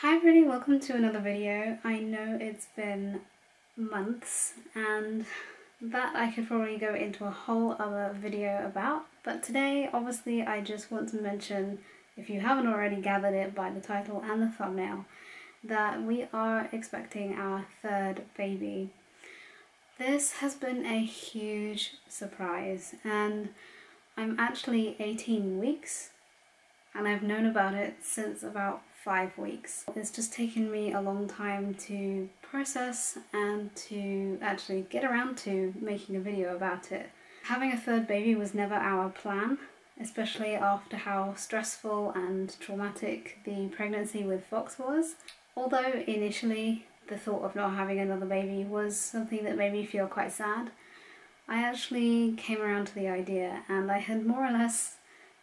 Hi everybody, welcome to another video. I know it's been months and that I could probably go into a whole other video about, but today obviously I just want to mention, if you haven't already gathered it by the title and the thumbnail, that we are expecting our third baby. This has been a huge surprise and I'm actually 18 weeks and I've known about it since about 5 weeks. It's just taken me a long time to process and to actually get around to making a video about it. Having a third baby was never our plan, especially after how stressful and traumatic the pregnancy with Fox was. Although initially the thought of not having another baby was something that made me feel quite sad, I actually came around to the idea and I had more or less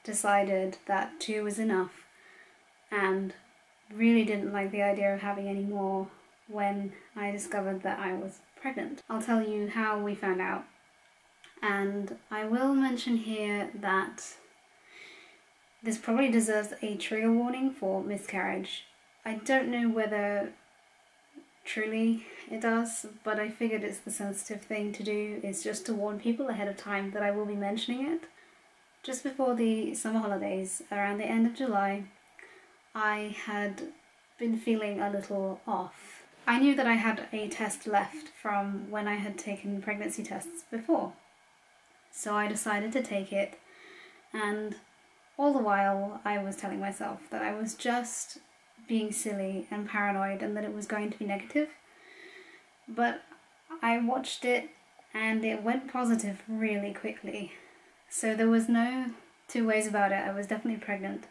decided that 2 was enough and really didn't like the idea of having any more when I discovered that I was pregnant. I'll tell you how we found out, and I will mention here that this probably deserves a trigger warning for miscarriage. I don't know whether truly it does, but I figured it's the sensitive thing to do is just to warn people ahead of time that I will be mentioning it. Just before the summer holidays, around the end of July, I had been feeling a little off. I knew that I had a test left from when I had taken pregnancy tests before, so I decided to take it, and all the while I was telling myself that I was just being silly and paranoid and that it was going to be negative. But I watched it and it went positive really quickly. So there was no two ways about it, I was definitely pregnant.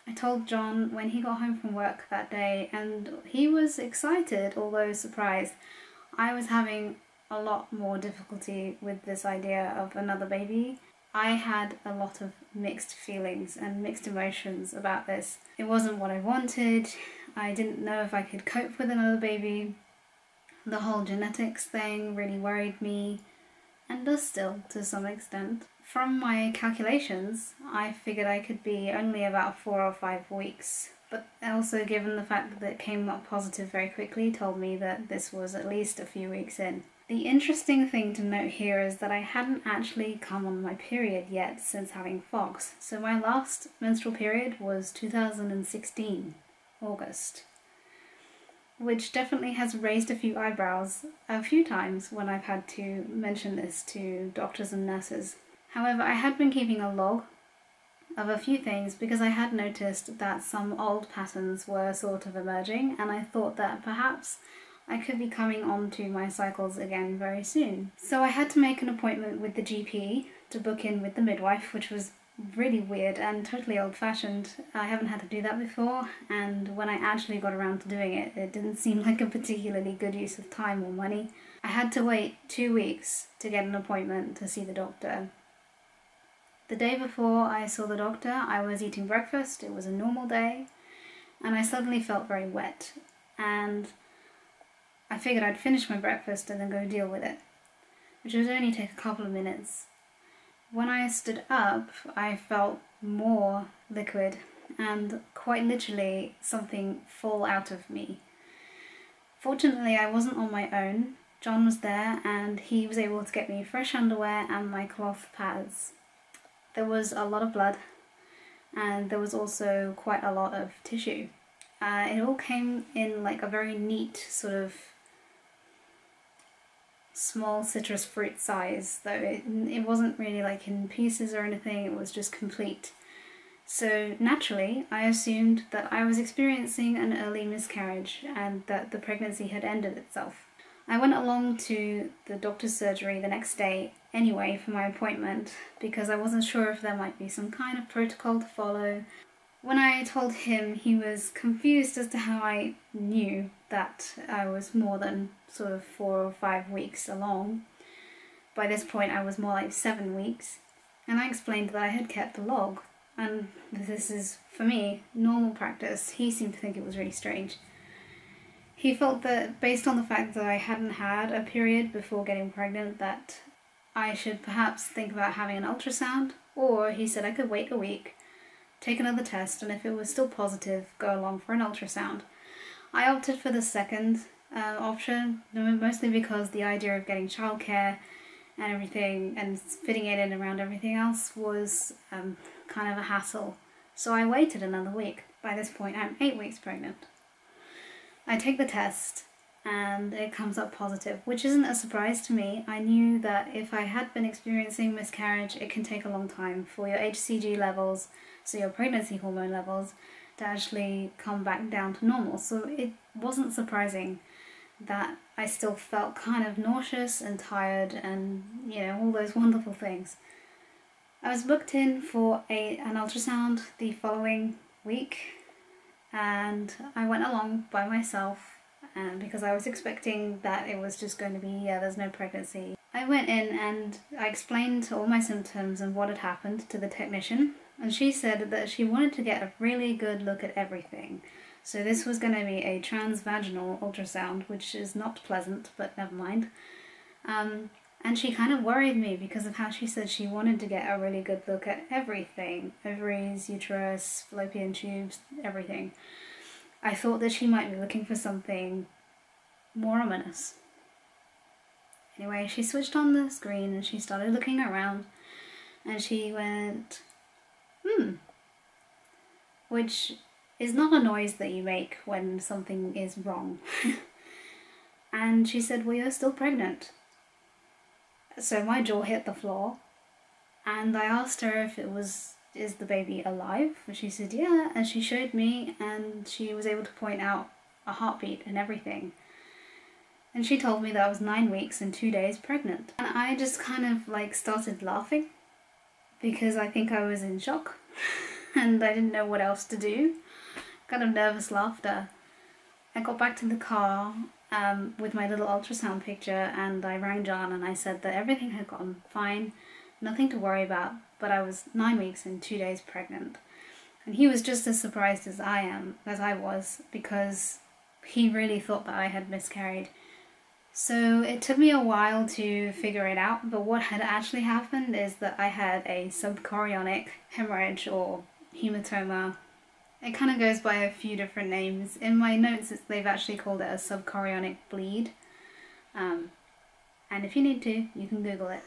I told John when he got home from work that day and he was excited, although surprised. I was having a lot more difficulty with this idea of another baby. I had a lot of mixed feelings and mixed emotions about this. It wasn't what I wanted, I didn't know if I could cope with another baby. The whole genetics thing really worried me, and does still to some extent. From my calculations, I figured I could be only about 4 or 5 weeks, but also given the fact that it came up positive very quickly told me that this was at least a few weeks in. The interesting thing to note here is that I hadn't actually come on my period yet since having Fox, so my last menstrual period was 2016, August. Which definitely has raised a few eyebrows a few times when I've had to mention this to doctors and nurses. However, I had been keeping a log of a few things because I had noticed that some old patterns were sort of emerging, and I thought that perhaps I could be coming on to my cycles again very soon. So I had to make an appointment with the GP to book in with the midwife, which was really weird and totally old-fashioned. I haven't had to do that before, and when I actually got around to doing it, it didn't seem like a particularly good use of time or money. I had to wait 2 weeks to get an appointment to see the doctor. The day before I saw the doctor, I was eating breakfast, it was a normal day, and I suddenly felt very wet, and I figured I'd finish my breakfast and then go deal with it, which would only take a couple of minutes. When I stood up, I felt more liquid and quite literally something fall out of me. Fortunately, I wasn't on my own. John was there and he was able to get me fresh underwear and my cloth pads. There was a lot of blood and there was also quite a lot of tissue. It all came in like a very neat sort of small citrus fruit size, though it wasn't really like in pieces or anything, it was just complete. So naturally I assumed that I was experiencing an early miscarriage and that the pregnancy had ended itself. I went along to the doctor's surgery the next day anyway for my appointment because I wasn't sure if there might be some kind of protocol to follow. When I told him, he was confused as to how I knew that I was more than sort of 4 or 5 weeks along. By this point I was more like 7 weeks, and I explained that I had kept a log, and this is, for me, normal practice. He seemed to think it was really strange. He felt that based on the fact that I hadn't had a period before getting pregnant that I should perhaps think about having an ultrasound, or he said I could wait a week, take another test, and if it was still positive, go along for an ultrasound. I opted for the second option, mostly because the idea of getting childcare and everything and fitting it in around everything else was kind of a hassle. So I waited another week. By this point I'm 8 weeks pregnant. I take the test and it comes up positive, which isn't a surprise to me. I knew that if I had been experiencing miscarriage, it can take a long time for your HCG levels, so your pregnancy hormone levels, to actually come back down to normal. So it wasn't surprising that I still felt kind of nauseous and tired and, you know, all those wonderful things. I was booked in for an ultrasound the following week, and I went along by myself because I was expecting that it was just going to be, yeah, there's no pregnancy. I went in and I explained all my symptoms and what had happened to the technician, and she said that she wanted to get a really good look at everything. So this was going to be a transvaginal ultrasound, which is not pleasant, but never mind. And she kind of worried me because of how she said she wanted to get a really good look at everything. Ovaries, uterus, fallopian tubes, everything. I thought that she might be looking for something more ominous. Anyway, she switched on the screen and she started looking around and she went, which is not a noise that you make when something is wrong. And she said, well, you're still pregnant. So my jaw hit the floor and I asked her if it was, is the baby alive? And she said, yeah, and she showed me and she was able to point out a heartbeat and everything. And she told me that I was 9 weeks and 2 days pregnant. And I just kind of like started laughing because I think I was in shock and I didn't know what else to do. Kind of nervous laughter. I got back to the car with my little ultrasound picture and I rang John and I said that everything had gone fine, nothing to worry about, but I was 9 weeks and 2 days pregnant. And he was just as surprised as I was, because he really thought that I had miscarried. So it took me a while to figure it out, but what had actually happened is that I had a subchorionic hemorrhage or hematoma. It kind of goes by a few different names. In my notes they've actually called it a subchorionic bleed. And if you need to, you can Google it.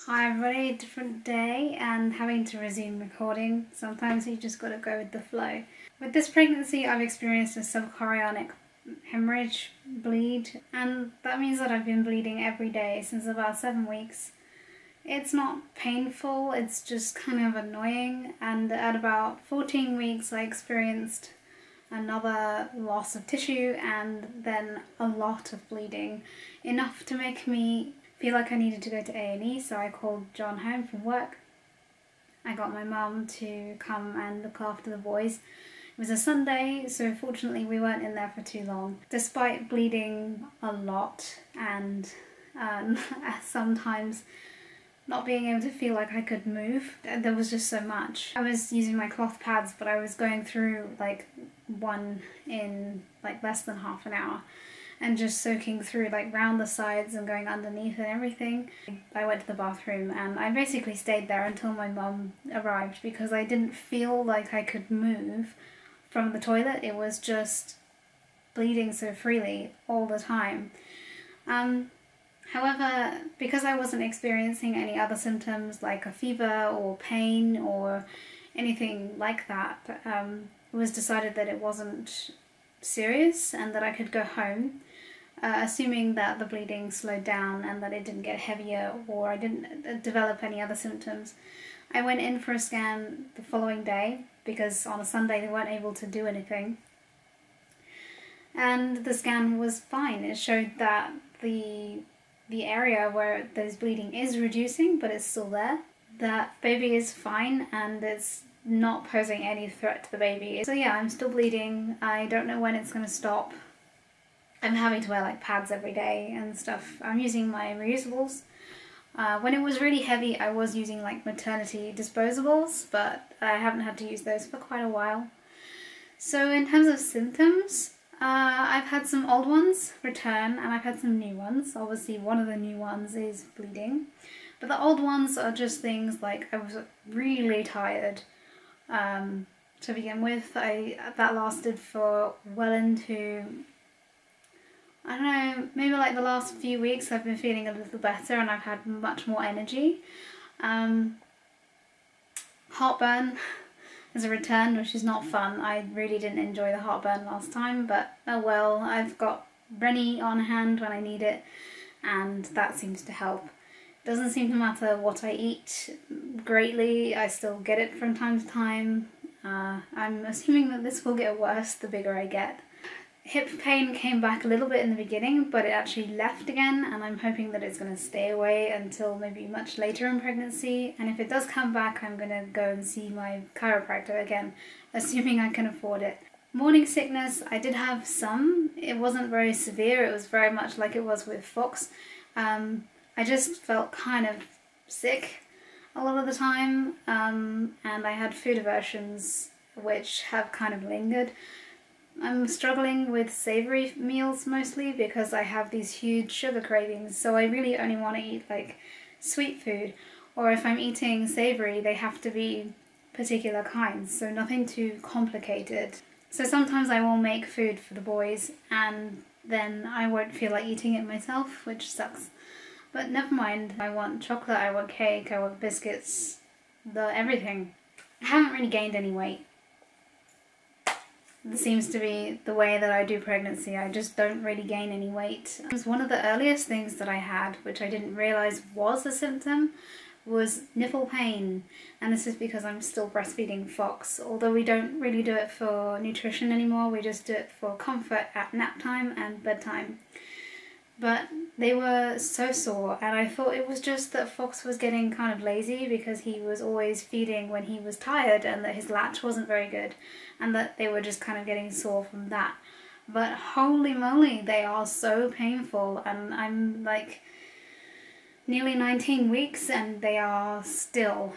Hi everybody, different day and having to resume recording. Sometimes you just gotta go with the flow. With this pregnancy I've experienced a subchorionic hemorrhage bleed, and that means that I've been bleeding every day since about 7 weeks. It's not painful, it's just kind of annoying, and at about 14 weeks I experienced another loss of tissue and then a lot of bleeding, enough to make me feel like I needed to go to A&E, so I called John home from work. I got my mum to come and look after the boys. It was a Sunday, so fortunately we weren't in there for too long. Despite bleeding a lot and sometimes not being able to feel like I could move, there was just so much. I was using my cloth pads, but I was going through like one in like less than half an hour and just soaking through like round the sides and going underneath and everything. I went to the bathroom and I basically stayed there until my mum arrived because I didn't feel like I could move from the toilet. It was just bleeding so freely all the time. However, because I wasn't experiencing any other symptoms like a fever or pain or anything like that, it was decided that it wasn't serious and that I could go home, assuming that the bleeding slowed down and that it didn't get heavier or I didn't develop any other symptoms. I went in for a scan the following day because on a Sunday they weren't able to do anything. And the scan was fine. It showed that the area where there's bleeding is reducing, but it's still there. That baby is fine and it's not posing any threat to the baby. So yeah, I'm still bleeding. I don't know when it's going to stop. I'm having to wear like pads every day and stuff. I'm using my reusables. When it was really heavy I was using like maternity disposables, but I haven't had to use those for quite a while. So in terms of symptoms, I've had some old ones return and I've had some new ones. Obviously one of the new ones is bleeding, but the old ones are just things like I was really tired. to begin with. That lasted for well into, I don't know, maybe like the last few weeks I've been feeling a little better and I've had much more energy. Heartburn is a return, which is not fun. I really didn't enjoy the heartburn last time, but oh well, I've got Brenny on hand when I need it, and that seems to help. It doesn't seem to matter what I eat greatly, I still get it from time to time. I'm assuming that this will get worse the bigger I get. Hip pain came back a little bit in the beginning, but it actually left again, and I'm hoping that it's going to stay away until maybe much later in pregnancy. And if it does come back, I'm going to go and see my chiropractor again, assuming I can afford it. Morning sickness, I did have some. It wasn't very severe, it was very much like it was with Fox. I just felt kind of sick a lot of the time, and I had food aversions which have kind of lingered. I'm struggling with savoury meals mostly because I have these huge sugar cravings, so I really only want to eat like sweet food, or if I'm eating savoury they have to be particular kinds, so nothing too complicated. So sometimes I will make food for the boys and then I won't feel like eating it myself, which sucks. But never mind, I want chocolate, I want cake, I want biscuits, everything. I haven't really gained any weight. This seems to be the way that I do pregnancy. I just don't really gain any weight. It was one of the earliest things that I had, which I didn't realise was a symptom, was nipple pain. And this is because I'm still breastfeeding Fox. Although we don't really do it for nutrition anymore, we just do it for comfort at nap time and bedtime. But they were so sore, and I thought it was just that Fox was getting kind of lazy because he was always feeding when he was tired and that his latch wasn't very good, and that they were just kind of getting sore from that. But holy moly, they are so painful, and I'm like nearly 19 weeks and they are still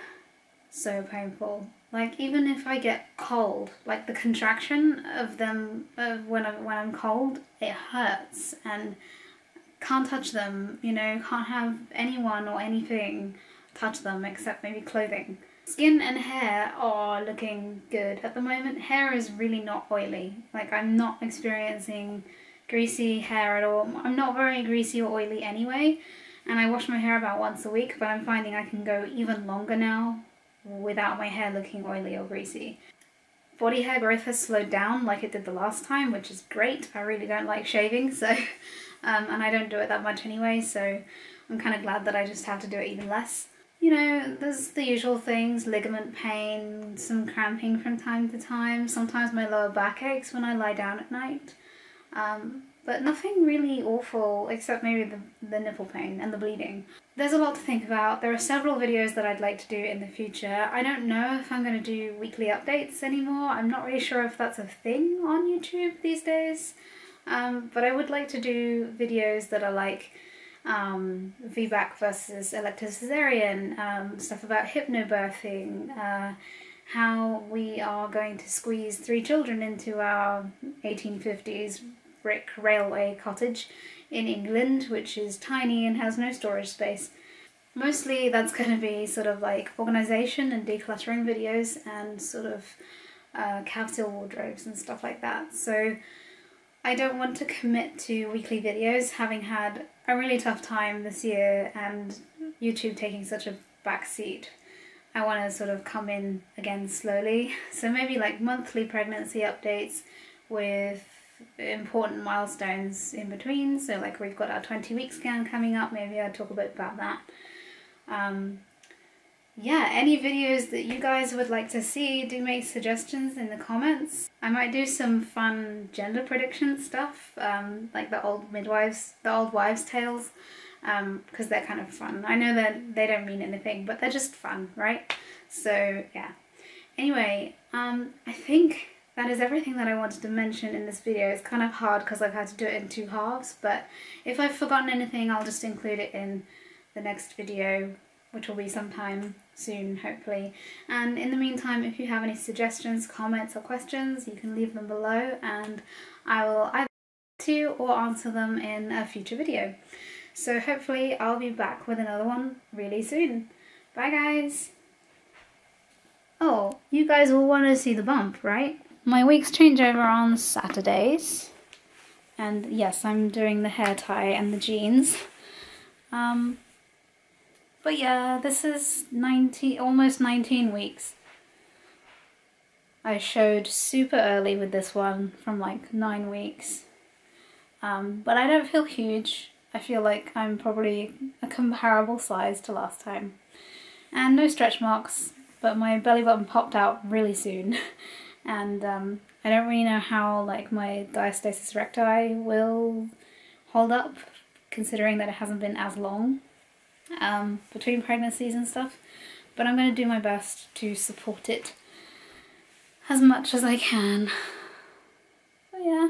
so painful. Like even if I get cold, like the contraction of them when I'm cold, it hurts, and can't touch them, you know, can't have anyone or anything touch them except maybe clothing. Skin and hair are looking good at the moment. Hair is really not oily. Like I'm not experiencing greasy hair at all. I'm not very greasy or oily anyway, and I wash my hair about once a week, but I'm finding I can go even longer now without my hair looking oily or greasy. Body hair growth has slowed down like it did the last time, which is great. I really don't like shaving, so and I don't do it that much anyway, so I'm kind of glad that I just have to do it even less. You know, there's the usual things, ligament pain, some cramping from time to time, sometimes my lower back aches when I lie down at night, but nothing really awful except maybe the nipple pain and the bleeding. There's a lot to think about. There are several videos that I'd like to do in the future. I don't know if I'm going to do weekly updates anymore. I'm not really sure if that's a thing on YouTube these days. But I would like to do videos that are like VBAC versus elective cesarean, stuff about hypnobirthing, how we are going to squeeze 3 children into our 1850s brick railway cottage in England, which is tiny and has no storage space. Mostly that's going to be sort of like organisation and decluttering videos and sort of capsule wardrobes and stuff like that. So I don't want to commit to weekly videos, having had a really tough time this year and YouTube taking such a back seat. I want to sort of come in again slowly. So maybe like monthly pregnancy updates with important milestones in between. So like we've got our 20-week scan coming up, maybe I'll talk a bit about that. Yeah, any videos that you guys would like to see, do make suggestions in the comments. I might do some fun gender prediction stuff, like the old wives' tales, because they're kind of fun. I know that they don't mean anything, but they're just fun, right? So yeah. Anyway, I think that is everything that I wanted to mention in this video. It's kind of hard because I've had to do it in 2 halves, but if I've forgotten anything, I'll just include it in the next video, which will be sometime soon, hopefully. And in the meantime, if you have any suggestions, comments or questions, you can leave them below and I will either to or answer them in a future video. So hopefully I'll be back with another one really soon. Bye guys! Oh, you guys will want to see the bump, right? My weeks change over on Saturdays. And yes, I'm doing the hair tie and the jeans. But yeah, this is almost 19 weeks. I showed super early with this one from like 9 weeks. But I don't feel huge. I feel like I'm probably a comparable size to last time. And no stretch marks, but my belly button popped out really soon. And I don't really know how like my diastasis recti will hold up, considering that it hasn't been as long between pregnancies and stuff. But I'm going to do my best to support it as much as I can. But yeah.